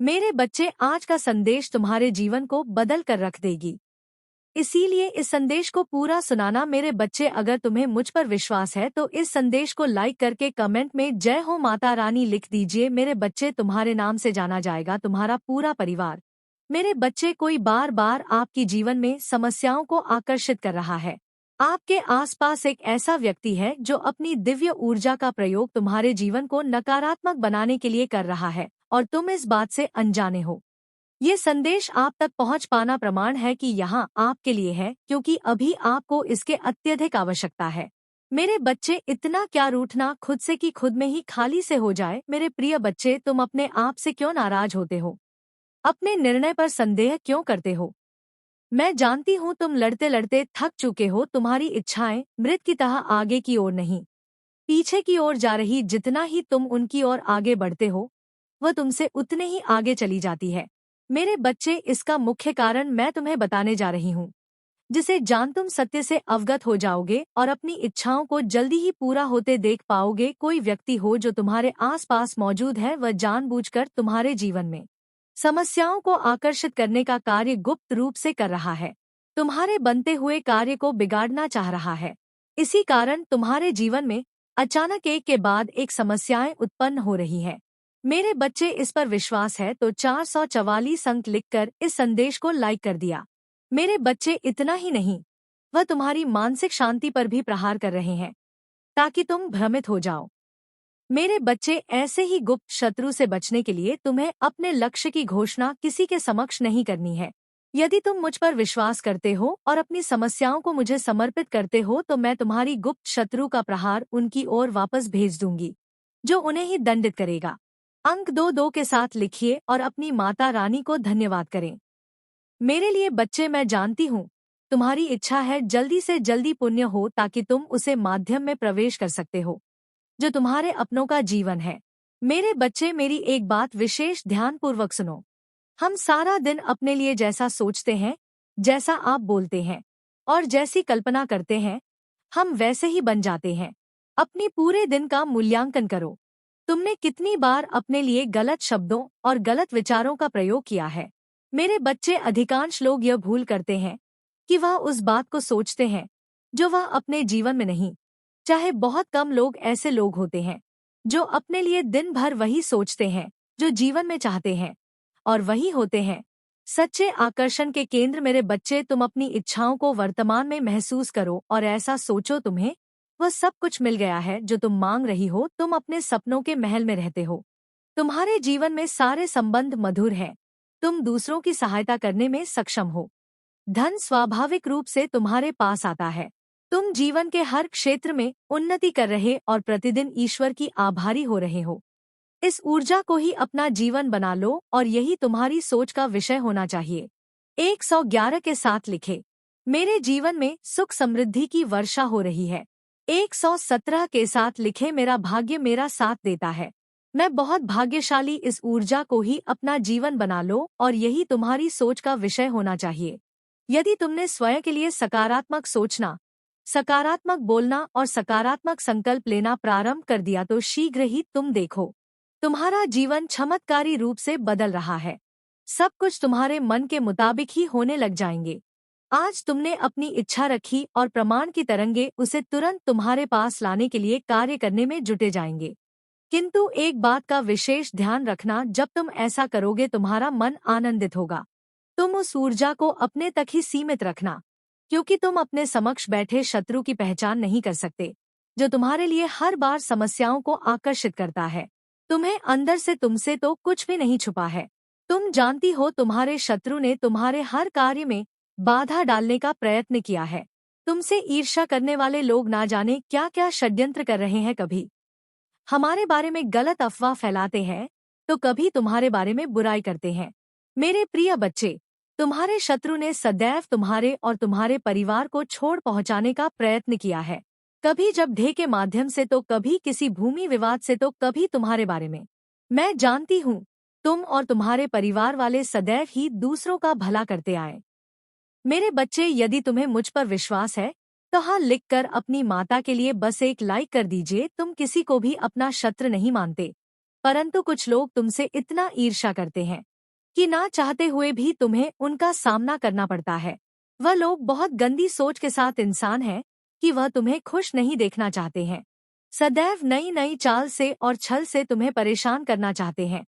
मेरे बच्चे, आज का संदेश तुम्हारे जीवन को बदल कर रख देगी। इसीलिए इस संदेश को पूरा सुनाना मेरे बच्चे। अगर तुम्हें मुझ पर विश्वास है तो इस संदेश को लाइक करके कमेंट में जय हो माता रानी लिख दीजिए। मेरे बच्चे, तुम्हारे नाम से जाना जाएगा तुम्हारा पूरा परिवार। मेरे बच्चे, कोई बार बार आपकी जीवन में समस्याओं को आकर्षित कर रहा है। आपके आसपास एक ऐसा व्यक्ति है जो अपनी दिव्य ऊर्जा का प्रयोग तुम्हारे जीवन को नकारात्मक बनाने के लिए कर रहा है और तुम इस बात से अनजाने हो। ये संदेश आप तक पहुंच पाना प्रमाण है कि यहाँ आपके लिए है, क्योंकि अभी आपको इसके अत्यधिक आवश्यकता है। मेरे बच्चे, इतना क्या रूठना खुद से कि खुद में ही खाली से हो जाए। मेरे प्रिय बच्चे, तुम अपने आप से क्यों नाराज होते हो? अपने निर्णय पर संदेह क्यों करते हो? मैं जानती हूँ तुम लड़ते लड़ते थक चुके हो। तुम्हारी इच्छाएं मृत की तरह आगे की ओर नहीं, पीछे की ओर जा रही। जितना ही तुम उनकी ओर आगे बढ़ते हो, वह तुमसे उतने ही आगे चली जाती है। मेरे बच्चे, इसका मुख्य कारण मैं तुम्हें बताने जा रही हूँ, जिसे जान तुम सत्य से अवगत हो जाओगे और अपनी इच्छाओं को जल्दी ही पूरा होते देख पाओगे। कोई व्यक्ति हो जो तुम्हारे आसपास मौजूद है, वह जानबूझकर तुम्हारे जीवन में समस्याओं को आकर्षित करने का कार्य गुप्त रूप से कर रहा है। तुम्हारे बनते हुए कार्य को बिगाड़ना चाह रहा है। इसी कारण तुम्हारे जीवन में अचानक एक के बाद एक समस्याएं उत्पन्न हो रही है। मेरे बच्चे, इस पर विश्वास है तो 444 अंक लिखकर इस संदेश को लाइक कर दिया। मेरे बच्चे, इतना ही नहीं, वह तुम्हारी मानसिक शांति पर भी प्रहार कर रहे हैं ताकि तुम भ्रमित हो जाओ। मेरे बच्चे, ऐसे ही गुप्त शत्रु से बचने के लिए तुम्हें अपने लक्ष्य की घोषणा किसी के समक्ष नहीं करनी है। यदि तुम मुझ पर विश्वास करते हो और अपनी समस्याओं को मुझे समर्पित करते हो तो मैं तुम्हारी गुप्त शत्रु का प्रहार उनकी ओर वापस भेज दूंगी, जो उन्हें ही दंडित करेगा। अंक 2-2 के साथ लिखिए और अपनी माता रानी को धन्यवाद करें। मेरे लिए बच्चे, मैं जानती हूँ तुम्हारी इच्छा है जल्दी से जल्दी पुण्य हो ताकि तुम उसे माध्यम में प्रवेश कर सकते हो जो तुम्हारे अपनों का जीवन है। मेरे बच्चे, मेरी एक बात विशेष ध्यानपूर्वक सुनो। हम सारा दिन अपने लिए जैसा सोचते हैं, जैसा आप बोलते हैं और जैसी कल्पना करते हैं, हम वैसे ही बन जाते हैं। अपनी पूरे दिन का मूल्यांकन करो। तुमने कितनी बार अपने लिए गलत शब्दों और गलत विचारों का प्रयोग किया है? मेरे बच्चे, अधिकांश लोग यह भूल करते हैं कि वह उस बात को सोचते हैं जो वह अपने जीवन में नहीं। चाहे बहुत कम लोग ऐसे लोग होते हैं जो अपने लिए दिन भर वही सोचते हैं जो जीवन में चाहते हैं, और वही होते हैं सच्चे आकर्षण के केंद्र। मेरे बच्चे, तुम अपनी इच्छाओं को वर्तमान में महसूस करो और ऐसा सोचो तुम्हें वह सब कुछ मिल गया है जो तुम मांग रही हो। तुम अपने सपनों के महल में रहते हो। तुम्हारे जीवन में सारे संबंध मधुर हैं। तुम दूसरों की सहायता करने में सक्षम हो। धन स्वाभाविक रूप से तुम्हारे पास आता है। तुम जीवन के हर क्षेत्र में उन्नति कर रहे और प्रतिदिन ईश्वर की आभारी हो रहे हो। इस ऊर्जा को ही अपना जीवन बना लो और यही तुम्हारी सोच का विषय होना चाहिए। 111 के साथ लिखे, मेरे जीवन में सुख समृद्धि की वर्षा हो रही है। 117 के साथ लिखे, मेरा भाग्य मेरा साथ देता है। मैं बहुत भाग्यशाली। इस ऊर्जा को ही अपना जीवन बना लो और यही तुम्हारी सोच का विषय होना चाहिए। यदि तुमने स्वयं के लिए सकारात्मक सोचना, सकारात्मक बोलना और सकारात्मक संकल्प लेना प्रारंभ कर दिया तो शीघ्र ही तुम देखो तुम्हारा जीवन चमत्कारी रूप से बदल रहा है। सब कुछ तुम्हारे मन के मुताबिक ही होने लग जाएंगे। आज तुमने अपनी इच्छा रखी और प्रमाण की तरंगे उसे तुरंत तुम्हारे पास लाने के लिए कार्य करने में जुटे जाएंगे। किंतु एक बात का विशेष ध्यान रखना, जब तुम ऐसा करोगे तुम्हारा मन आनंदित होगा। तुम उस ऊर्जा को अपने तक ही सीमित रखना, क्योंकि तुम अपने समक्ष बैठे शत्रु की पहचान नहीं कर सकते, जो तुम्हारे लिए हर बार समस्याओं को आकर्षित करता है। तुम्हें अंदर से तुमसे तो कुछ भी नहीं छुपा है। तुम जानती हो तुम्हारे शत्रु ने तुम्हारे हर कार्य में बाधा डालने का प्रयत्न किया है। तुमसे ईर्ष्या करने वाले लोग ना जाने क्या क्या षड्यंत्र कर रहे हैं। कभी हमारे बारे में गलत अफवाह फैलाते हैं तो कभी तुम्हारे बारे में बुराई करते हैं। मेरे प्रिय बच्चे, तुम्हारे शत्रु ने सदैव तुम्हारे और तुम्हारे परिवार को छोड़ पहुंचाने का प्रयत्न किया है। कभी जब ढे के माध्यम से तो कभी किसी भूमि विवाद से तो कभी तुम्हारे बारे में। मैं जानती हूँ तुम और तुम्हारे परिवार वाले सदैव ही दूसरों का भला करते आए। मेरे बच्चे, यदि तुम्हें मुझ पर विश्वास है तो हाँ लिखकर अपनी माता के लिए बस एक लाइक कर दीजिए। तुम किसी को भी अपना शत्रु नहीं मानते। परंतु कुछ लोग तुमसे इतना ईर्ष्या करते हैं कि ना चाहते हुए भी तुम्हें उनका सामना करना पड़ता है। वह लोग बहुत गंदी सोच के साथ इंसान हैं कि वह तुम्हें खुश नहीं देखना चाहते हैं। सदैव नई नई चाल से और छल से तुम्हें परेशान करना चाहते हैं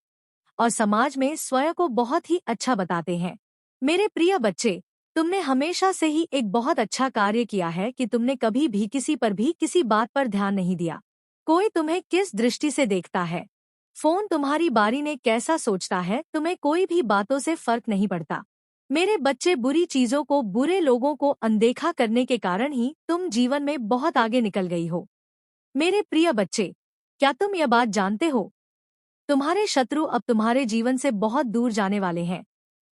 और समाज में स्वयं को बहुत ही अच्छा बताते हैं। मेरे प्रिय बच्चे, तुमने हमेशा से ही एक बहुत अच्छा कार्य किया है कि तुमने कभी भी किसी पर भी किसी बात पर ध्यान नहीं दिया। कोई तुम्हें किस दृष्टि से देखता है, फोन तुम्हारी बारी ने कैसा सोचता है, तुम्हें कोई भी बातों से फर्क नहीं पड़ता। मेरे बच्चे, बुरी चीजों को, बुरे लोगों को अनदेखा करने के कारण ही तुम जीवन में बहुत आगे निकल गई हो। मेरे प्रिय बच्चे, क्या तुम यह बात जानते हो? तुम्हारे शत्रु अब तुम्हारे जीवन से बहुत दूर जाने वाले हैं,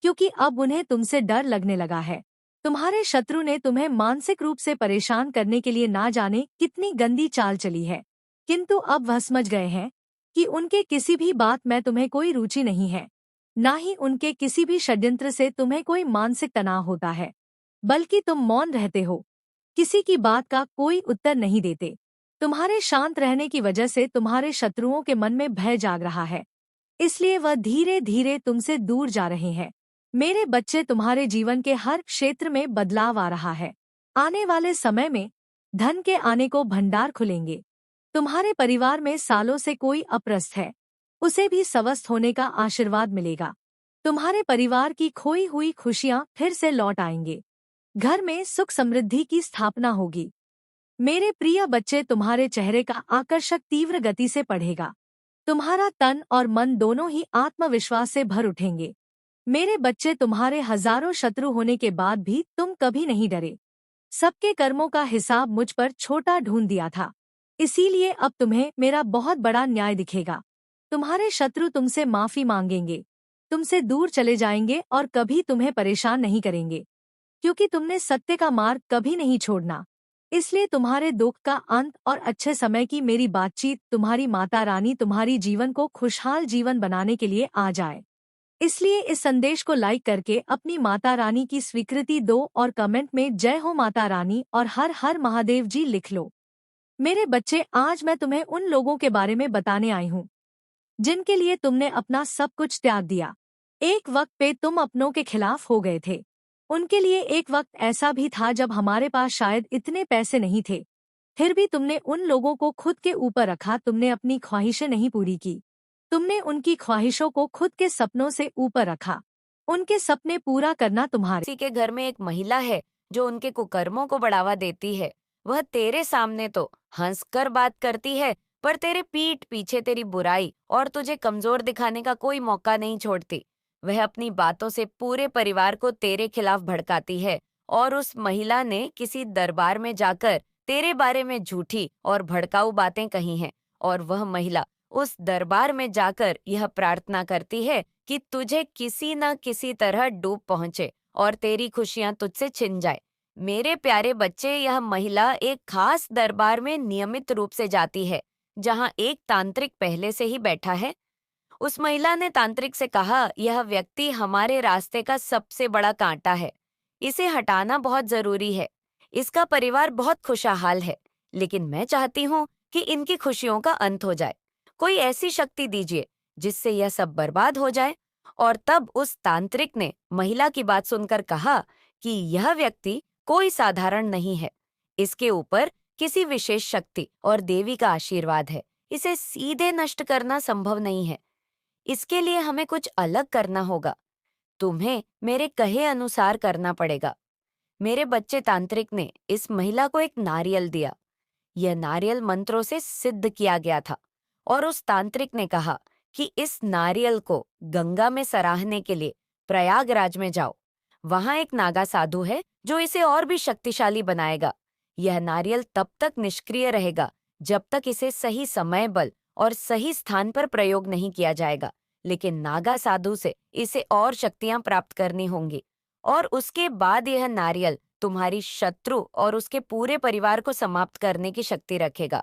क्योंकि अब उन्हें तुमसे डर लगने लगा है। तुम्हारे शत्रु ने तुम्हें मानसिक रूप से परेशान करने के लिए ना जाने कितनी गंदी चाल चली है, किंतु अब वह समझ गए हैं कि उनके किसी भी बात में तुम्हें कोई रुचि नहीं है, ना ही उनके किसी भी षड्यंत्र से तुम्हें कोई मानसिक तनाव होता है, बल्कि तुम मौन रहते हो, किसी की बात का कोई उत्तर नहीं देते। तुम्हारे शांत रहने की वजह से तुम्हारे शत्रुओं के मन में भय जाग रहा है, इसलिए वह धीरे धीरे तुमसे दूर जा रहे हैं। मेरे बच्चे, तुम्हारे जीवन के हर क्षेत्र में बदलाव आ रहा है। आने वाले समय में धन के आने को भंडार खुलेंगे। तुम्हारे परिवार में सालों से कोई अपरस्त है, उसे भी स्वस्थ होने का आशीर्वाद मिलेगा। तुम्हारे परिवार की खोई हुई खुशियां फिर से लौट आएंगे। घर में सुख समृद्धि की स्थापना होगी। मेरे प्रिय बच्चे, तुम्हारे चेहरे का आकर्षक तीव्र गति से बढ़ेगा। तुम्हारा तन और मन दोनों ही आत्मविश्वास से भर उठेंगे। मेरे बच्चे, तुम्हारे हजारों शत्रु होने के बाद भी तुम कभी नहीं डरे। सबके कर्मों का हिसाब मुझ पर छोटा ढूंढ दिया था, इसीलिए अब तुम्हें मेरा बहुत बड़ा न्याय दिखेगा। तुम्हारे शत्रु तुमसे माफी मांगेंगे, तुमसे दूर चले जाएंगे और कभी तुम्हें परेशान नहीं करेंगे, क्योंकि तुमने सत्य का मार्ग कभी नहीं छोड़ना। इसलिए तुम्हारे दुख का अंत और अच्छे समय की मेरी बातचीत तुम्हारी माता रानी तुम्हारी जीवन को खुशहाल जीवन बनाने के लिए आ जाए। इसलिए इस संदेश को लाइक करके अपनी माता रानी की स्वीकृति दो और कमेंट में जय हो माता रानी और हर हर महादेव जी लिख लो। मेरे बच्चे, आज मैं तुम्हें उन लोगों के बारे में बताने आई हूँ जिनके लिए तुमने अपना सब कुछ त्याग दिया। एक वक्त पे तुम अपनों के खिलाफ हो गए थे। उनके लिए एक वक्त ऐसा भी था जब हमारे पास शायद इतने पैसे नहीं थे, फिर भी तुमने उन लोगों को खुद के ऊपर रखा। तुमने अपनी ख्वाहिशें नहीं पूरी की, तुमने उनकी ख्वाहिशों को खुद के सपनों से ऊपर रखा। उनके सपने पूरा करना तुम्हारे। किसी के घर में एक महिला है जो उनके कुकर्मों को बढ़ावा देती है। वह तेरे सामने तो हंसकर बात करती है, पर तेरे पीठ पीछे तेरी बुराई और तुझे कमजोर दिखाने का कोई मौका नहीं छोड़ती। वह अपनी बातों से पूरे परिवार को तेरे खिलाफ भड़काती है और उस महिला ने किसी दरबार में जाकर तेरे बारे में झूठी और भड़काऊ बातें कही हैं और वह महिला उस दरबार में जाकर यह प्रार्थना करती है कि तुझे किसी न किसी तरह डूब पहुंचे और तेरी खुशियां तुझसे छिन जाए। मेरे प्यारे बच्चे, यह महिला एक खास दरबार में नियमित रूप से जाती है जहां एक तांत्रिक पहले से ही बैठा है। उस महिला ने तांत्रिक से कहा, यह व्यक्ति हमारे रास्ते का सबसे बड़ा कांटा है, इसे हटाना बहुत जरूरी है। इसका परिवार बहुत खुशहाल है, लेकिन मैं चाहती हूँ कि इनकी खुशियों का अंत हो जाए। कोई ऐसी शक्ति दीजिए जिससे यह सब बर्बाद हो जाए। और तब उस तांत्रिक ने महिला की बात सुनकर कहा कि यह व्यक्ति कोई साधारण नहीं है, इसके ऊपर किसी विशेष शक्ति और देवी का आशीर्वाद है। इसे सीधे नष्ट करना संभव नहीं है, इसके लिए हमें कुछ अलग करना होगा। तुम्हें मेरे कहे अनुसार करना पड़ेगा। मेरे बच्चे, तांत्रिक ने इस महिला को एक नारियल दिया। यह नारियल मंत्रों से सिद्ध किया गया था और उस तांत्रिक ने कहा कि इस नारियल को गंगा में सराहने के लिए प्रयागराज में जाओ। वहां एक नागा साधु है जो इसे और भी शक्तिशाली बनाएगा। यह नारियल तब तक निष्क्रिय रहेगा जब तक इसे सही समय, बल और सही स्थान पर प्रयोग नहीं किया जाएगा। लेकिन नागा साधु से इसे और शक्तियां प्राप्त करनी होंगी और उसके बाद यह नारियल तुम्हारी शत्रु और उसके पूरे परिवार को समाप्त करने की शक्ति रखेगा।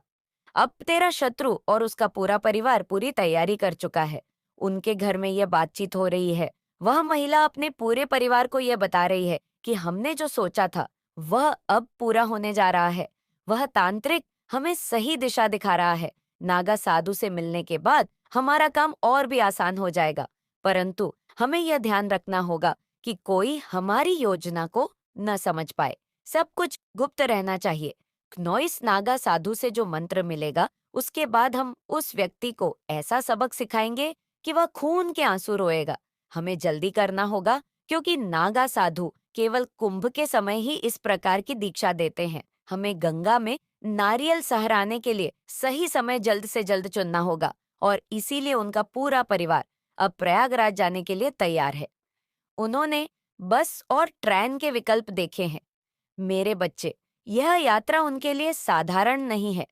अब तेरा शत्रु और उसका पूरा परिवार पूरी तैयारी कर चुका है। उनके घर में यह बातचीत हो रही है। वह महिला अपने पूरे परिवार को यह बता रही है कि हमने जो सोचा था वह अब पूरा होने जा रहा है। वह तांत्रिक हमें सही दिशा दिखा रहा है। नागा साधु से मिलने के बाद हमारा काम और भी आसान हो जाएगा। परंतु हमें यह ध्यान रखना होगा कि कोई हमारी योजना को न समझ पाए। सब कुछ गुप्त रहना चाहिए। नॉइस नागा साधु से जो मंत्र मिलेगा, उसके बाद हम उस व्यक्ति को ऐसा सबक सिखाएंगे कि वह खून के आंसू रोएगा। हमें जल्दी करना होगा, क्योंकि नागा साधु केवल कुंभ के समय ही इस प्रकार की दीक्षा देते हैं। हमें गंगा में नारियल सहराने के लिए सही समय जल्द से जल्द चुनना होगा, और इसीलिए उनका पूरा परिवार अब प्रयागराज जाने के लिए तैयार है। उन्होंने बस और ट्रेन के विकल्प देखे हैं। मेरे बच्चे, यह यात्रा उनके लिए साधारण नहीं है।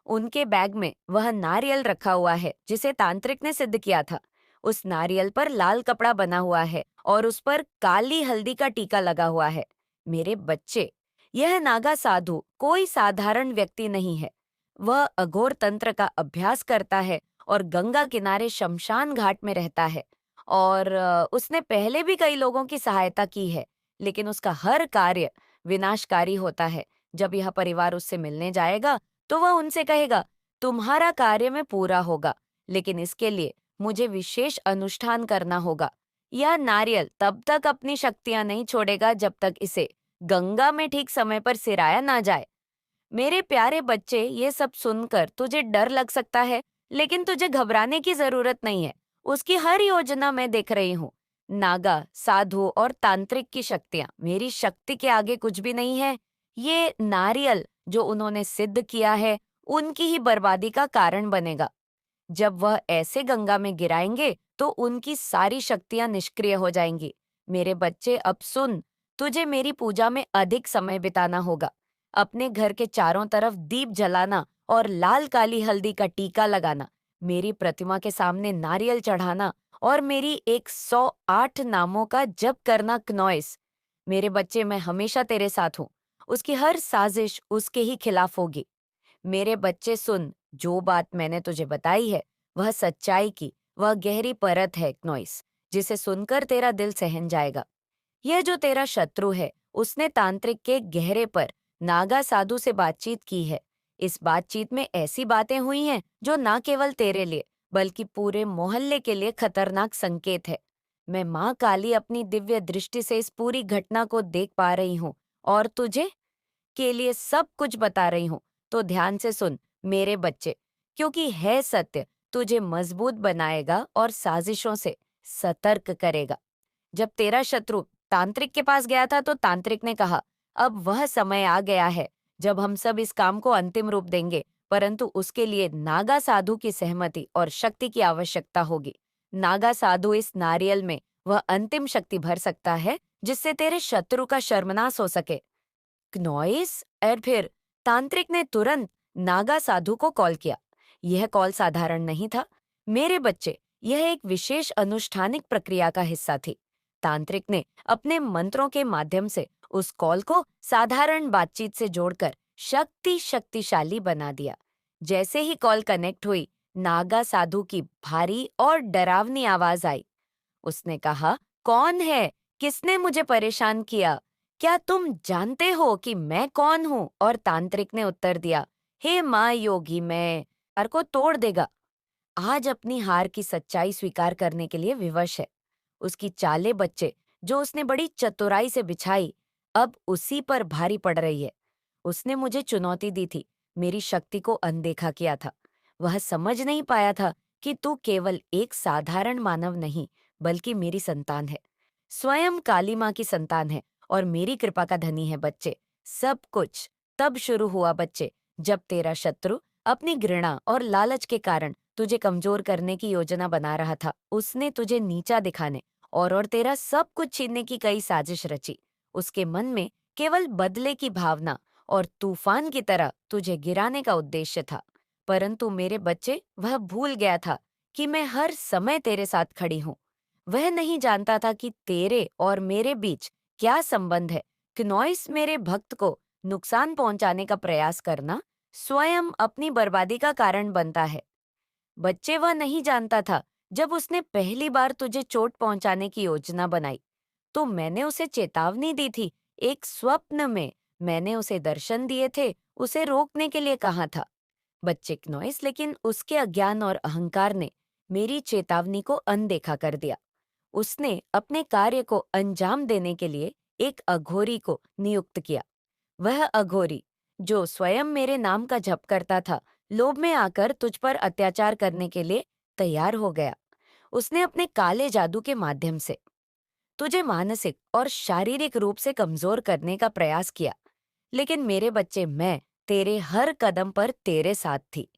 उनके बैग में वह नारियल रखा हुआ है जिसे तांत्रिक ने सिद्ध किया था। उस नारियल पर लाल कपड़ा बना हुआ है और उस पर काली हल्दी का टीका लगा हुआ है। मेरे बच्चे, यह नागा साधु कोई साधारण व्यक्ति नहीं है। वह अघोर तंत्र का अभ्यास करता है और गंगा किनारे शमशान घाट में रहता है। और उसने पहले भी कई लोगों की सहायता की है, लेकिन उसका हर कार्य विनाशकारी होता है। जब यह परिवार उससे मिलने जाएगा तो वह उनसे कहेगा, तुम्हारा कार्य में पूरा होगा, लेकिन इसके लिए मुझे विशेष अनुष्ठान करना होगा। यह नारियल तब तक अपनी शक्तियां नहीं छोड़ेगा जब तक इसे गंगा में ठीक समय पर सिराया ना जाए। मेरे प्यारे बच्चे, ये सब सुनकर तुझे डर लग सकता है, लेकिन तुझे घबराने की जरूरत नहीं है। उसकी हर योजना मैं देख रही हूँ। नागा, साधु और तांत्रिक की शक्तियां मेरी शक्ति के आगे कुछ भी नहीं है। ये नारियल जो उन्होंने सिद्ध किया है, उनकी ही बर्बादी का कारण बनेगा। जब वह ऐसे गंगा में गिराएंगे तो उनकी सारी शक्तियां निष्क्रिय हो जाएंगी। मेरे बच्चे, अब सुन, तुझे मेरी पूजा में अधिक समय बिताना होगा। अपने घर के चारों तरफ दीप जलाना और लाल काली हल्दी का टीका लगाना, मेरी प्रतिमा के सामने नारियल चढ़ाना और मेरी 108 नामों का जप करना। क्नॉइस, मेरे बच्चे, मैं हमेशा तेरे साथ हूँ। उसकी हर साजिश उसके ही खिलाफ होगी। मेरे बच्चे सुन, जो बात मैंने तुझे बताई है वह सच्चाई की, वह गहरी परत है क्नॉइस, जिसे सुनकर तेरा दिल सहम जाएगा। यह जो तेरा शत्रु है, उसने तांत्रिक के गहरे पर नागा साधु से बातचीत की है। इस बातचीत में ऐसी बातें हुई हैं जो न केवल तेरे लिए बल्कि पूरे मोहल्ले के लिए खतरनाक संकेत है। मैं माँ काली अपनी दिव्य दृष्टि से इस पूरी घटना को देख पा रही हूँ और तुझे के लिए सब कुछ बता रही हूँ। तो ध्यान से सुन मेरे बच्चे, क्योंकि है सत्य तुझे मजबूत बनाएगा और साजिशों से सतर्क करेगा। जब तेरा शत्रु तांत्रिक के पास गया था तो तांत्रिक ने कहा, अब वह समय आ गया है जब हम सब इस काम को अंतिम रूप देंगे, परंतु उसके लिए नागा साधु की सहमति और शक्ति की आवश्यकता होगी। नागा साधु इस नारियल में वह अंतिम शक्ति भर सकता है जिससे तेरे शत्रु का सर्वनाश हो सके। क्नॉइस, और फिर तांत्रिक ने तुरंत नागा साधु को कॉल किया। यह कॉल साधारण नहीं था। मेरे बच्चे, यह एक विशेष अनुष्ठानिक प्रक्रिया का हिस्सा थी। तांत्रिक ने अपने मंत्रों के माध्यम से उस कॉल को साधारण बातचीत से जोड़कर शक्तिशाली बना दिया। जैसे ही कॉल कनेक्ट हुई, नागा साधु की भारी और डरावनी आवाज आई। उसने कहा, कौन है? किसने मुझे परेशान किया? क्या तुम जानते हो कि मैं कौन हूँ? और तांत्रिक ने उत्तर दिया, हे माँ योगी, मैं हर को तोड़ देगा। आज अपनी हार की सच्चाई स्वीकार करने के लिए विवश है। उसकी चालें बच्चे जो उसने बड़ी चतुराई से बिछाई, अब उसी पर भारी पड़ रही है। उसने मुझे चुनौती दी थी, मेरी शक्ति को अनदेखा किया था। वह समझ नहीं पाया था कि तू केवल एक साधारण मानव नहीं, बल्कि मेरी संतान है। स्वयं काली माँ की संतान है और मेरी कृपा का धनी है बच्चे। सब कुछ तब शुरू हुआ बच्चे, जब तेरा शत्रु अपनी घृणा और लालच के कारण तुझे कमजोर करने की योजना बना रहा था। उसने तुझे नीचा दिखाने और तेरा सब कुछ छीनने की कई साजिश रची। उसके मन में केवल बदले की भावना और तूफान की तरह तुझे गिराने का उद्देश्य था। परंतु मेरे बच्चे, वह भूल गया था कि मैं हर समय तेरे साथ खड़ी हूँ। वह नहीं जानता था कि तेरे और मेरे बीच क्या संबंध है। क्नॉइस, मेरे भक्त को नुकसान पहुंचाने का प्रयास करना स्वयं अपनी बर्बादी का कारण बनता है। बच्चे, वह नहीं जानता था, जब उसने पहली बार तुझे चोट पहुंचाने की योजना बनाई तो मैंने उसे चेतावनी दी थी। एक स्वप्न में मैंने उसे दर्शन दिए थे, उसे रोकने के लिए कहा था। बच्चे, क्नॉइस, लेकिन उसके अज्ञान और अहंकार ने मेरी चेतावनी को अनदेखा कर दिया। उसने अपने कार्य को अंजाम देने के लिए एक अघोरी को नियुक्त किया। वह अघोरी, जो स्वयं मेरे नाम का जप करता था, लोभ में आकर तुझ पर अत्याचार करने के लिए तैयार हो गया। उसने अपने काले जादू के माध्यम से तुझे मानसिक और शारीरिक रूप से कमजोर करने का प्रयास किया। लेकिन मेरे बच्चे, मैं तेरे हर कदम पर तेरे साथ थी।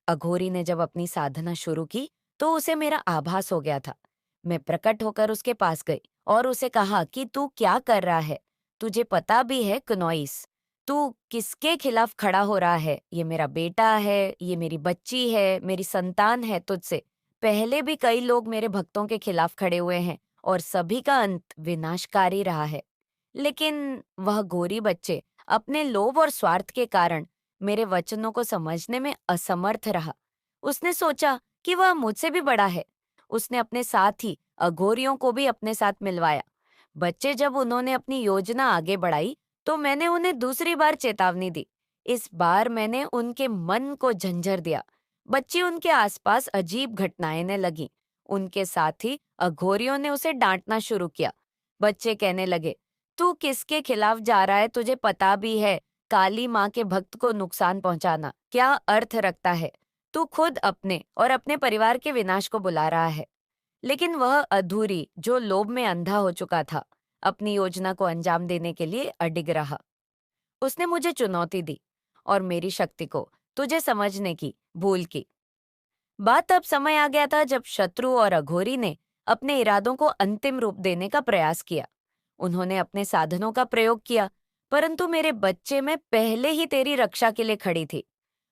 अघोरी ने जब अपनी साधना शुरू की तो उसे मेरा आभास हो गया था। मैं प्रकट होकर उसके पास गई और उसे कहा कि तू क्या कर रहा है? तुझे पता भी है कनौइस, तू किसके खिलाफ खड़ा हो रहा है? ये मेरा बेटा है, ये मेरी बच्ची है, मेरी संतान है। तुझसे पहले भी कई लोग मेरे भक्तों के खिलाफ खड़े हुए हैं और सभी का अंत विनाशकारी रहा है। लेकिन वह गोरी बच्चे अपने लोभ और स्वार्थ के कारण मेरे वचनों को समझने में असमर्थ रहा। उसने सोचा कि वह मुझसे भी बड़ा है। उसने अपने साथ ही अघोरियों को भी अपने साथ मिलवाया। बच्चे जब उन्होंने अपनी योजना आगे बढ़ाई तो मैंने उन्हें दूसरी बार चेतावनी दी। इस बार मैंने उनके मन को झंझर दिया। बच्चे उनके आसपास अजीब घटनाएं ने लगी। उनके साथ ही अघोरियों ने उसे डांटना शुरू किया। बच्चे कहने लगे, तू किसके खिलाफ जा रहा है? तुझे पता भी है काली माँ के भक्त को नुकसान पहुंचाना क्या अर्थ रखता है? तू खुद अपने और अपने परिवार के विनाश को बुला रहा है। लेकिन वह अधूरी, जो लोभ में अंधा हो चुका था, अपनी योजना को अंजाम देने के लिए अडिग रहा। उसने मुझे चुनौती दी और मेरी शक्ति को तुझे समझने की भूल की। बात अब समय आ गया था जब शत्रु और अघोरी ने अपने इरादों को अंतिम रूप देने का प्रयास किया। उन्होंने अपने साधनों का प्रयोग किया, परंतु मेरे बच्चे में पहले ही तेरी रक्षा के लिए खड़ी थी।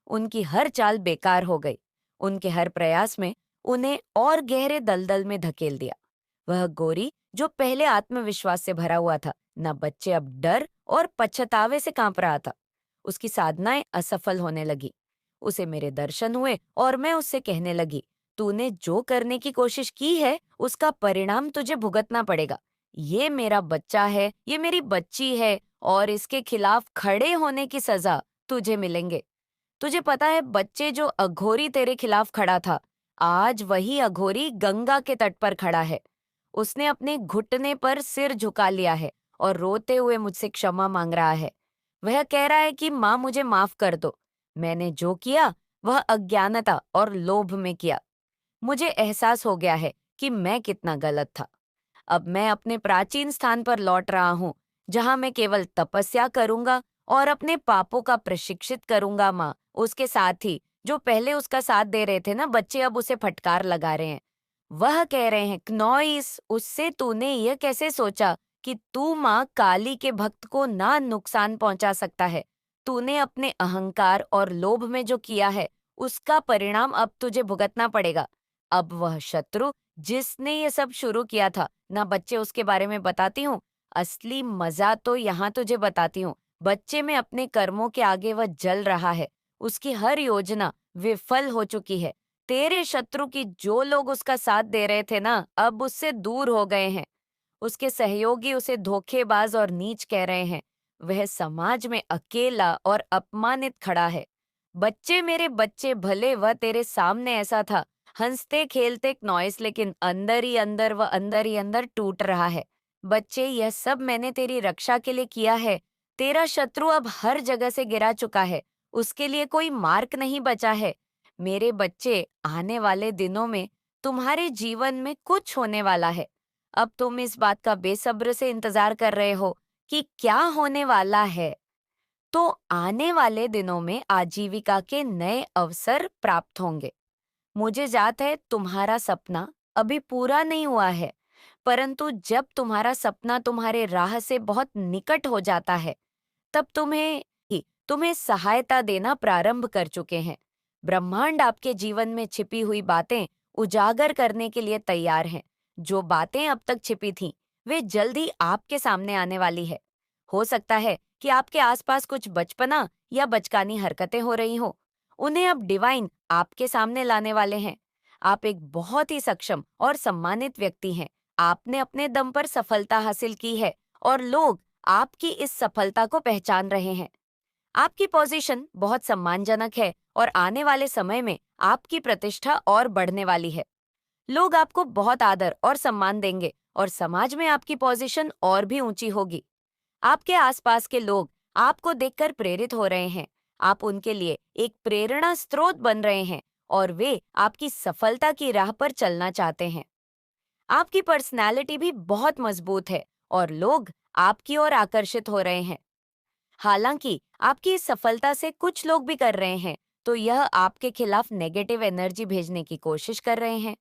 उनकी हर चाल बेकार हो गई। उनके हर प्रयास में उन्हें और गहरे दलदल में धकेल दिया। वह गोरी, जो पहले आत्मविश्वास से भरा हुआ था, न बच्चे अब डर और पछतावे से कांप रहा था। उसकी साधनाएं असफल होने लगी। उसे मेरे दर्शन हुए और मैं उससे कहने लगी, तूने जो करने की कोशिश की है उसका परिणाम तुझे भुगतना पड़ेगा। ये मेरा बच्चा है, ये मेरी बच्ची है और इसके खिलाफ खड़े होने की सजा तुझे मिलेंगे। तुझे पता है, बच्चे, जो अघोरी तेरे खिलाफ खड़ा था, आज वही अघोरी गंगा के तट पर खड़ा है। उसने अपने घुटने पर सिर झुका लिया है और रोते हुए मुझसे क्षमा मांग रहा है। वह कह रहा है कि माँ, मुझे माफ कर दो। मैंने जो किया वह अज्ञानता और लोभ में किया। मुझे एहसास हो गया है कि मैं कितना गलत था। अब मैं अपने प्राचीन स्थान पर लौट रहा हूँ, जहाँ मैं केवल तपस्या करूंगा और अपने पापों का प्रशिक्षित करूंगा। माँ, उसके साथ ही जो पहले उसका साथ दे रहे थे ना, बच्चे अब उसे फटकार लगा रहे हैं। वह कह रहे हैं, क्नौइस, उससे तूने यह कैसे सोचा कि तू माँ काली के भक्त को ना नुकसान पहुंचा सकता है? तूने अपने अहंकार और लोभ में जो किया है उसका परिणाम अब तुझे भुगतना पड़ेगा। अब वह शत्रु जिसने ये सब शुरू किया था ना, बच्चे, उसके बारे में बताती हूँ। असली मजा तो यहाँ तुझे बताती हूँ। बच्चे में अपने कर्मों के आगे वह जल रहा है। उसकी हर योजना विफल हो चुकी है। तेरे शत्रु की जो लोग उसका साथ दे रहे थे ना, अब उससे दूर हो गए हैं। उसके सहयोगी उसे धोखेबाज और नीच कह रहे हैं। वह समाज में अकेला और अपमानित खड़ा है। बच्चे, मेरे बच्चे, भले वह तेरे सामने ऐसा था, हंसते खेलते नॉइस, लेकिन अंदर ही अंदर वह अंदर ही अंदर टूट रहा है। बच्चे, यह सब मैंने तेरी रक्षा के लिए किया है। तेरा शत्रु अब हर जगह से गिरा चुका है। उसके लिए कोई मार्ग नहीं बचा है। मेरे बच्चे, आने वाले दिनों में तुम्हारे जीवन में कुछ होने वाला है। अब तुम इस बात का बेसब्र से इंतजार कर रहे हो कि क्या होने वाला है। तो आने वाले दिनों में आजीविका के नए अवसर प्राप्त होंगे। मुझे जात है तुम्हारा सपना अभी पूरा नहीं हुआ है, परंतु जब तुम्हारा सपना तुम्हारे राह से बहुत निकट हो जाता है, तब तुम्हें सहायता देना प्रारंभ कर चुके हैं। ब्रह्मांड आपके जीवन में छिपी हुई बातें उजागर करने के लिए तैयार हैं। जो बातें अब तक छिपी थीं, वे जल्द ही आपके सामने आने वाली है। हो सकता है कि आपके आसपास कुछ बचपना या बचकानी हरकतें हो रही हो। उन्हें अब डिवाइन आपके सामने लाने वाले हैं। आप एक बहुत ही सक्षम और सम्मानित व्यक्ति हैं। आपने अपने दम पर सफलता हासिल की है और लोग आपकी इस सफलता को पहचान रहे हैं। आपकी पोजीशन बहुत सम्मानजनक है और आने वाले समय में आपकी प्रतिष्ठा और बढ़ने वाली है। लोग आपको बहुत आदर और सम्मान देंगे और समाज में आपकी पोजीशन और भी ऊंची होगी। आपके आसपास के लोग आपको देखकर प्रेरित हो रहे हैं। आप उनके लिए एक प्रेरणा स्रोत बन रहे हैं और वे आपकी सफलता की राह पर चलना चाहते हैं। आपकी पर्सनैलिटी भी बहुत मजबूत है और लोग आपकी ओर आकर्षित हो रहे हैं। हालांकि आपकी इस सफलता से कुछ लोग भी कर रहे हैं, तो यह आपके खिलाफ नेगेटिव एनर्जी भेजने की कोशिश कर रहे हैं।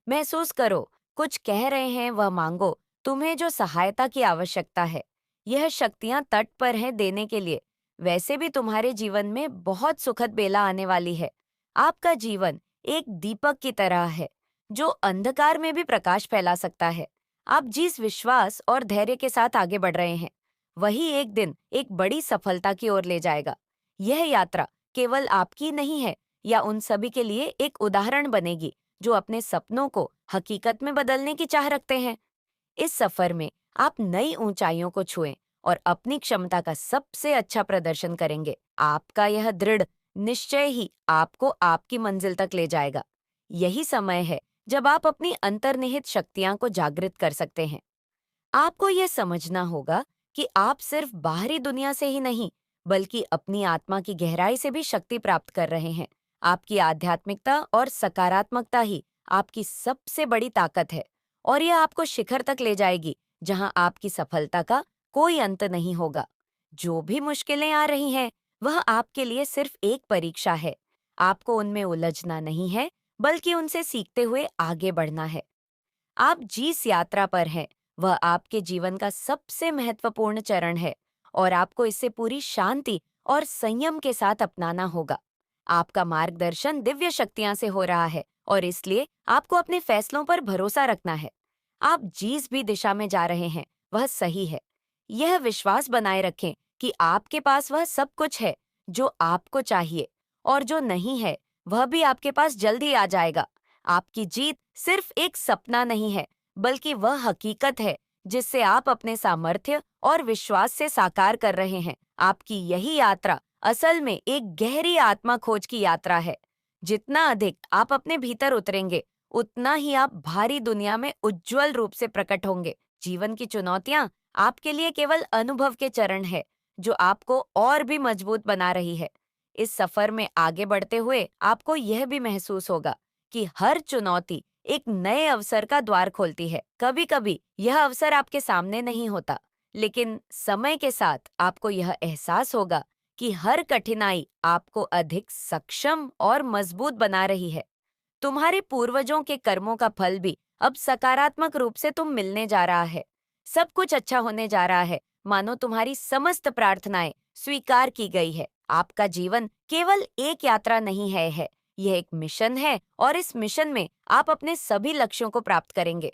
महसूस करो, कुछ कह रहे हैं वह मांगो, तुम्हें जो सहायता की आवश्यकता है। यह शक्तियां तट पर हैं देने के लिए। वैसे भी तुम्हारे जीवन में बहुत सुखद बेला आने वाली है। आपका जीवन एक दीपक की तरह है, जो अंधकार में भी प्रकाश फैला सकता है। आप जिस विश्वास और धैर्य के साथ आगे बढ़ रहे हैं, वही एक दिन एक बड़ी सफलता की ओर ले जाएगा। यह यात्रा केवल आपकी नहीं है, या उन सभी के लिए एक उदाहरण बनेगी जो अपने सपनों को हकीकत में बदलने की चाह रखते हैं। इस सफर में आप नई ऊंचाइयों को छुएं और अपनी क्षमता का सबसे अच्छा प्रदर्शन करेंगे। आपका यह दृढ़ निश्चय ही आपको आपकी मंजिल तक ले जाएगा। यही समय है जब आप अपनी अंतर्निहित शक्तियां को जागृत कर सकते हैं। आपको यह समझना होगा कि आप सिर्फ बाहरी दुनिया से ही नहीं, बल्कि अपनी आत्मा की गहराई से भी शक्ति प्राप्त कर रहे हैं। आपकी आध्यात्मिकता और सकारात्मकता ही आपकी सबसे बड़ी ताकत है, और यह आपको शिखर तक ले जाएगी जहां आपकी सफलता का कोई अंत नहीं होगा। जो भी मुश्किलें आ रही हैं, वह आपके लिए सिर्फ एक परीक्षा है। आपको उनमें उलझना नहीं है, बल्कि उनसे सीखते हुए आगे बढ़ना है। आप जिस यात्रा पर हैं, वह आपके जीवन का सबसे महत्वपूर्ण चरण है, और आपको इसे पूरी शांति और संयम के साथ अपनाना होगा। आपका मार्गदर्शन दिव्य शक्तियां से हो रहा है, और इसलिए आपको अपने फैसलों पर भरोसा रखना है। आप जिस भी दिशा में जा रहे हैं, वह सही है। यह विश्वास बनाए रखें कि आपके पास वह सब कुछ है जो आपको चाहिए, और जो नहीं है, वह भी आपके पास जल्दी आ जाएगा। आपकी जीत सिर्फ एक सपना नहीं है, बल्कि वह हकीकत है जिससे आप अपने सामर्थ्य और विश्वास से साकार कर रहे हैं। आपकी यही यात्रा असल में एक गहरी आत्मा खोज की यात्रा है। जितना अधिक आप अपने भीतर उतरेंगे, उतना ही आप भारी दुनिया में उज्जवल रूप से प्रकट होंगे। जीवन की चुनौतियां आपके लिए केवल अनुभव के चरण है, जो आपको और भी मजबूत बना रही है। इस सफर में आगे बढ़ते हुए आपको यह भी महसूस होगा कि हर चुनौती एक नए अवसर का द्वार खोलती है। कभी कभी यह अवसर आपके सामने नहीं होता, लेकिन समय के साथ आपको यह एहसास होगा कि हर कठिनाई आपको अधिक सक्षम और मजबूत बना रही है। तुम्हारे पूर्वजों के कर्मों का फल भी अब सकारात्मक रूप से तुम मिलने जा रहा है। सब कुछ अच्छा होने जा रहा है, मानो तुम्हारी समस्त प्रार्थनाएं स्वीकार की गई है। आपका जीवन केवल एक यात्रा नहीं है, यह एक मिशन है, और इस मिशन में आप अपने सभी लक्ष्यों को प्राप्त करेंगे।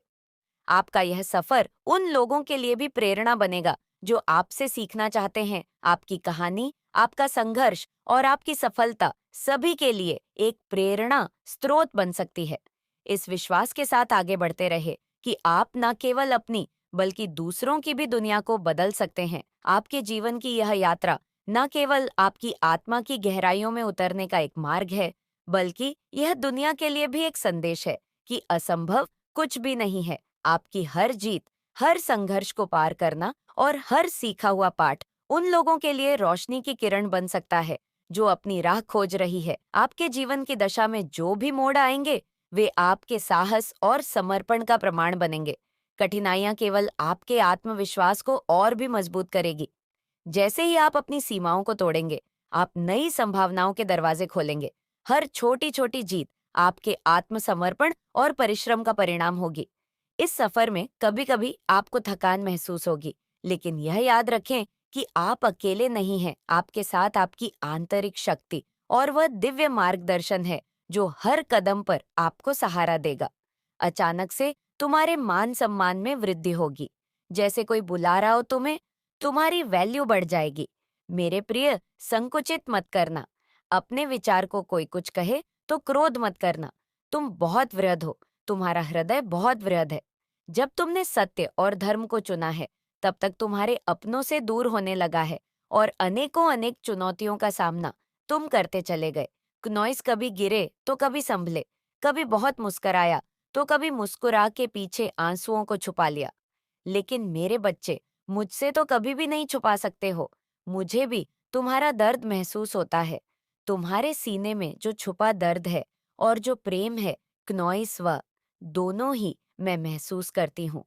आपका यह सफर उन लोगों के लिए भी प्रेरणा बनेगा जो आपसे सीखना चाहते हैं। आपकी कहानी, आपका संघर्ष और आपकी सफलता सभी के लिए एक प्रेरणा स्रोत बन सकती है। इस विश्वास के साथ आगे बढ़ते रहे कि आप न केवल अपनी, बल्कि दूसरों की भी दुनिया को बदल सकते हैं। आपके जीवन की यह यात्रा न केवल आपकी आत्मा की गहराइयों में उतरने का एक मार्ग है, बल्कि यह दुनिया के लिए भी एक संदेश है कि असंभव कुछ भी नहीं है। आपकी हर जीत, हर संघर्ष को पार करना और हर सीखा हुआ पाठ उन लोगों के लिए रोशनी की किरण बन सकता है जो अपनी राह खोज रही है। आपके जीवन की दशा में जो भी मोड़ आएंगे, वे आपके साहस और समर्पण का प्रमाण बनेंगे। कठिनाइयां केवल आपके आत्मविश्वास को और भी मजबूत करेगी। जैसे ही आप अपनी सीमाओं को तोड़ेंगे, आप नई संभावनाओं के दरवाजे खोलेंगे। हर छोटी छोटी जीत आपके आत्मसमर्पण और परिश्रम का परिणाम होगी। इस सफर में कभी कभी आपको थकान महसूस होगी, लेकिन यह याद रखें कि आप अकेले नहीं हैं। आपके साथ आपकी आंतरिक शक्ति और वह दिव्य मार्गदर्शन है जो हर कदम पर आपको सहारा देगा। अचानक से तुम्हारे मान सम्मान में वृद्धि होगी। जैसे कोई बुला रहा हो तुम्हें, तुम्हारी वैल्यू बढ़ जाएगी। मेरे प्रिय, संकुचित मत करना। अपने विचार को कोई कुछ कहे तो क्रोध मत करना। तुम बहुत वृहद हो, तुम्हारा हृदय बहुत वृहद है। जब तुमने सत्य और धर्म को चुना है, तब तक तुम्हारे अपनों से दूर होने लगा है, और अनेकों अनेक चुनौतियों का सामना तुम करते चले गए। नॉइस कभी गिरे तो कभी संभले, कभी बहुत मुस्कराया तो कभी मुस्कुरा के पीछे आंसुओं को छुपा लिया। लेकिन मेरे बच्चे, मुझसे तो कभी भी नहीं छुपा सकते हो। मुझे भी तुम्हारा दर्द महसूस होता है। तुम्हारे सीने में जो छुपा दर्द है और जो प्रेम है, क्नोइस्वा, दोनों ही मैं महसूस करती हूँ।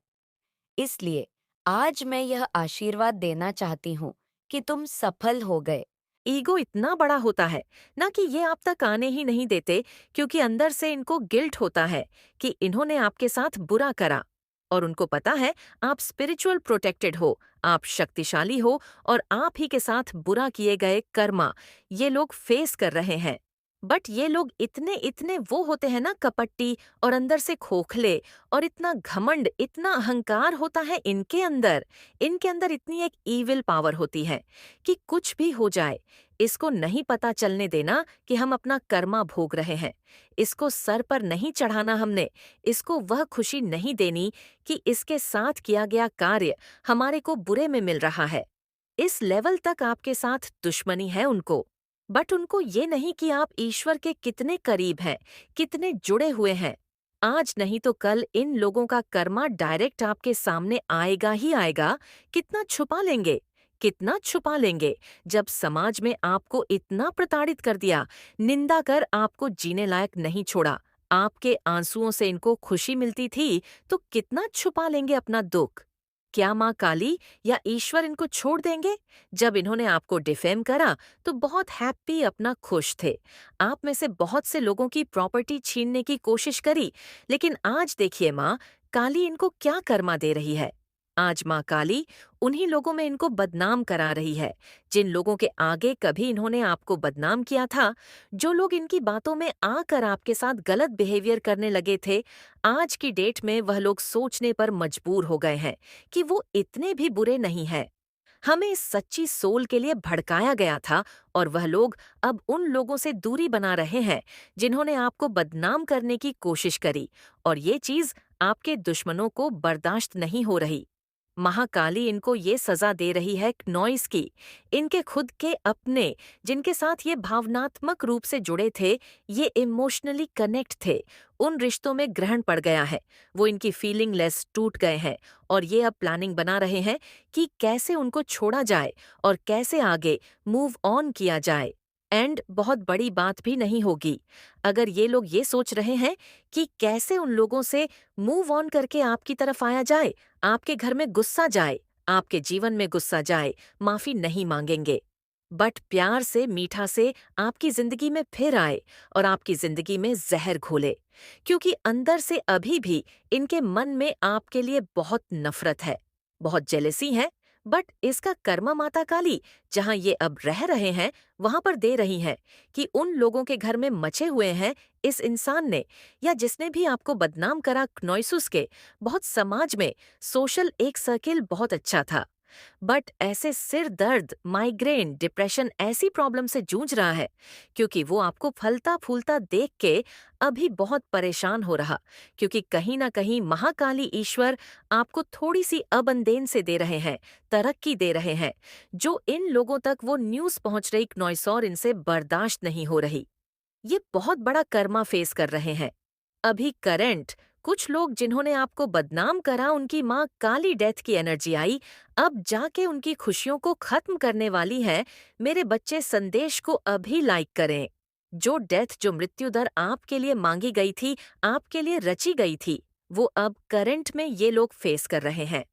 इसलिए आज मैं यह आशीर्वाद देना चाहती हूँ कि तुम सफल हो गए। ईगो इतना बड़ा होता है ना कि ये आप तक आने ही नहीं देते, क्योंकि अंदर से इनको गिल्ट होता है कि इन्होंने आपके साथ बुरा करा। और उनको पता है आप स्पिरिचुअल प्रोटेक्टेड हो, आप शक्तिशाली हो, और आप ही के साथ बुरा किए गए कर्मा ये लोग फेस कर रहे हैं। बट ये लोग इतने इतने वो होते हैं ना, कपट्टी और अंदर से खोखले, और इतना घमंड, इतना अहंकार होता है इनके अंदर इतनी एक ईविल पावर होती है कि कुछ भी हो जाए, इसको नहीं पता चलने देना कि हम अपना कर्मा भोग रहे हैं। इसको सर पर नहीं चढ़ाना हमने, इसको वह खुशी नहीं देनी कि इसके साथ किया गया कार्य हमारे को बुरे में मिल रहा है। इस लेवल तक आपके साथ दुश्मनी है उनको। बट उनको ये नहीं कि आप ईश्वर के कितने करीब हैं, कितने जुड़े हुए हैं। आज नहीं तो कल इन लोगों का कर्मा डायरेक्ट आपके सामने आएगा ही आएगा। कितना छुपा लेंगे, कितना छुपा लेंगे, जब समाज में आपको इतना प्रताड़ित कर दिया, निंदा कर आपको जीने लायक नहीं छोड़ा, आपके आंसुओं से इनको खुशी मिलती थी, तो कितना छुपा लेंगे अपना दुख। क्या माँ काली या ईश्वर इनको छोड़ देंगे? जब इन्होंने आपको डिफेम करा तो बहुत हैप्पी, अपना खुश थे। आप में से बहुत से लोगों की प्रॉपर्टी छीनने की कोशिश करी, लेकिन आज देखिए माँ काली इनको क्या कर्मा दे रही है। आज माँ काली उन्हीं लोगों में इनको बदनाम करा रही है, जिन लोगों के आगे कभी इन्होंने आपको बदनाम किया था। जो लोग इनकी बातों में आकर आपके साथ गलत बिहेवियर करने लगे थे, आज की डेट में वह लोग सोचने पर मजबूर हो गए हैं कि वो इतने भी बुरे नहीं हैं। हमें इस सच्ची सोल के लिए भड़काया गया था, और वह लोग अब उन लोगों से दूरी बना रहे हैं जिन्होंने आपको बदनाम करने की कोशिश करी, और ये चीज आपके दुश्मनों को बर्दाश्त नहीं हो रही। महाकाली इनको ये सजा दे रही है नॉइस की। इनके खुद के अपने, जिनके साथ ये भावनात्मक रूप से जुड़े थे, ये इमोशनली कनेक्ट थे, उन रिश्तों में ग्रहण पड़ गया है। वो इनकी फीलिंग लेस टूट गए हैं, और ये अब प्लानिंग बना रहे हैं कि कैसे उनको छोड़ा जाए और कैसे आगे मूव ऑन किया जाए। एंड बहुत बड़ी बात भी नहीं होगी अगर ये लोग ये सोच रहे हैं कि कैसे उन लोगों से मूव ऑन करके आपकी तरफ आया जाए, आपके घर में गुस्सा जाए, आपके जीवन में गुस्सा जाए, माफी नहीं मांगेंगे। बट प्यार से, मीठा से आपकी जिंदगी में फिर आए और आपकी जिंदगी में जहर घोले, क्योंकि अंदर से अभी भी इनके मन में आपके लिए बहुत नफरत है, बहुत जेलेसी है। बट इसका कर्मा माता काली जहां ये अब रह रहे हैं वहां पर दे रही हैं कि उन लोगों के घर में मचे हुए हैं इस इंसान ने, या जिसने भी आपको बदनाम करा क्नोइसुस के, बहुत समाज में सोशल एक सर्किल बहुत अच्छा था। बट ऐसे सिर दर्द, माइग्रेन, डिप्रेशन ऐसी प्रॉब्लम से जूझ रहा है क्योंकि वो आपको फलता फूलता देख के अभी बहुत परेशान हो रहा, क्योंकि कहीं ना कहीं महाकाली ईश्वर आपको थोड़ी सी अबंदेन से दे रहे हैं, तरक्की दे रहे हैं, जो इन लोगों तक वो न्यूज़ पहुंच रही क्नोइसौर इनसे बर्दाश्त नहीं हो रही। ये बहुत बड़ा कर्मा फेस कर रहे हैं। अभी करंट कुछ लोग जिन्होंने आपको बदनाम करा, उनकी माँ काली डेथ की एनर्जी आई, अब जाके उनकी खुशियों को खत्म करने वाली है। मेरे बच्चे संदेश को अभी लाइक करें। जो डेथ, जो मृत्यु दर आपके लिए मांगी गई थी, आपके लिए रची गई थी, वो अब करंट में ये लोग फेस कर रहे हैं।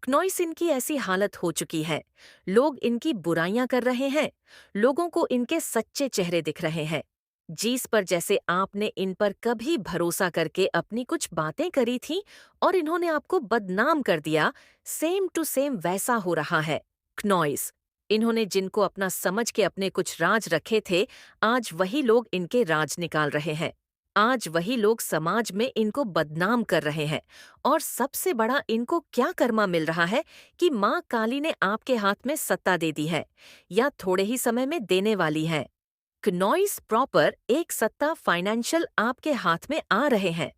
क्नोइस इनकी ऐसी हालत हो चुकी है, लोग इनकी बुराइयां कर रहे हैं, लोगों को इनके सच्चे चेहरे दिख रहे हैं। जिस पर जैसे आपने इन पर कभी भरोसा करके अपनी कुछ बातें करी थी और इन्होंने आपको बदनाम कर दिया, सेम टू सेम वैसा हो रहा है। क्नोइस, इन्होंने जिनको अपना समझ के अपने कुछ राज रखे थे, आज वही लोग इनके राज निकाल रहे हैं। आज वही लोग समाज में इनको बदनाम कर रहे हैं। और सबसे बड़ा इनको क्या कर्मा मिल रहा है कि माँ काली ने आपके हाथ में सत्ता दे दी है, या थोड़े ही समय में देने वाली है। क्नोइस प्रॉपर एक सत्ता, फाइनेंशियल आपके हाथ में आ रहे हैं।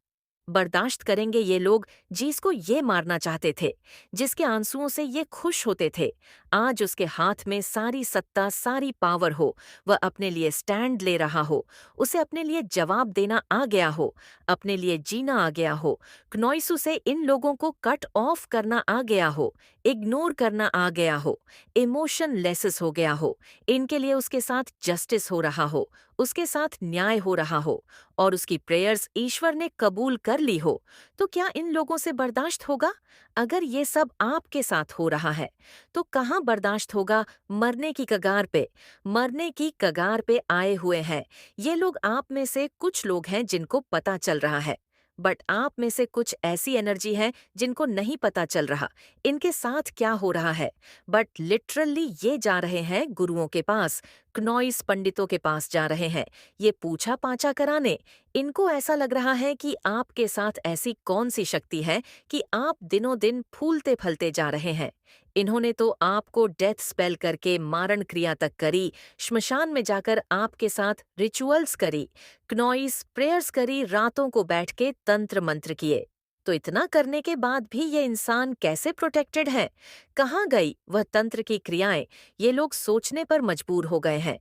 बर्दाश्त करेंगे ये लोग जिसको ये मारना चाहते थे, जिसके आंसुओं से ये खुश होते थे। आज उसके हाथ में सारी सत्ता, सारी पावर हो, वह अपने लिए स्टैंड ले रहा हो, उसे अपने लिए जवाब देना आ गया हो, अपने लिए जीना आ गया हो, क्नोइसु से इन लोगों को कट ऑफ करना आ गया हो, इग्नोर करना आ गया हो, इमोशन लेसेस हो गया हो, इनके लिए उसके साथ जस्टिस हो रहा हो, उसके साथ न्याय हो रहा हो और उसकी प्रेयर्स ईश्वर ने कबूल कर ली हो, तो क्या इन लोगों से बर्दाश्त होगा? अगर ये सब आपके साथ हो रहा है, तो कहाँ बर्दाश्त होगा मरने की कगार पे? मरने की कगार पे आए हुए हैं। ये लोग आप में से कुछ लोग हैं जिनको पता चल रहा है, बट आप में से कुछ ऐसी एनर्जी है जिनको नहीं पता चल रहा इनके साथ क्या हो रहा है, बट लिटरली ये जा रहे हैं गुरुओं के पास, क्नोइस पंडितों के पास जा रहे हैं, ये पूछा पाछा कराने। इनको ऐसा लग रहा है कि आपके साथ ऐसी कौन सी शक्ति है कि आप दिनों दिन फूलते फलते जा रहे हैं। इन्होंने तो आपको डेथ स्पेल करके मारण क्रिया तक करी, श्मशान में जाकर आपके साथ रिचुअल्स करी, क्नोइस प्रेयर्स करी, रातों को बैठ के तंत्र मंत्र किए। तो इतना करने के बाद भी ये इंसान कैसे प्रोटेक्टेड है? कहाँ गई वह तंत्र की क्रियाएं? ये लोग सोचने पर मजबूर हो गए हैं।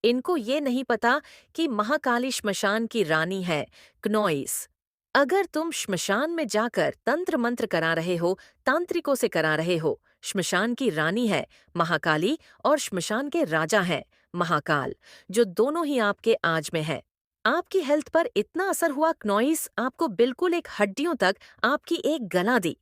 इनको ये नहीं पता कि महाकाली श्मशान की रानी है क्नोइस। अगर तुम श्मशान में जाकर तंत्र मंत्र करा रहे हो, तांत्रिकों से करा रहे हो, श्मशान की रानी है महाकाली और श्मशान के राजा हैं महाकाल, जो दोनों ही आपके आज में है। आपकी हेल्थ पर इतना असर हुआ क्नोइस आपको बिल्कुल एक हड्डियों तक आपकी एक गला दी,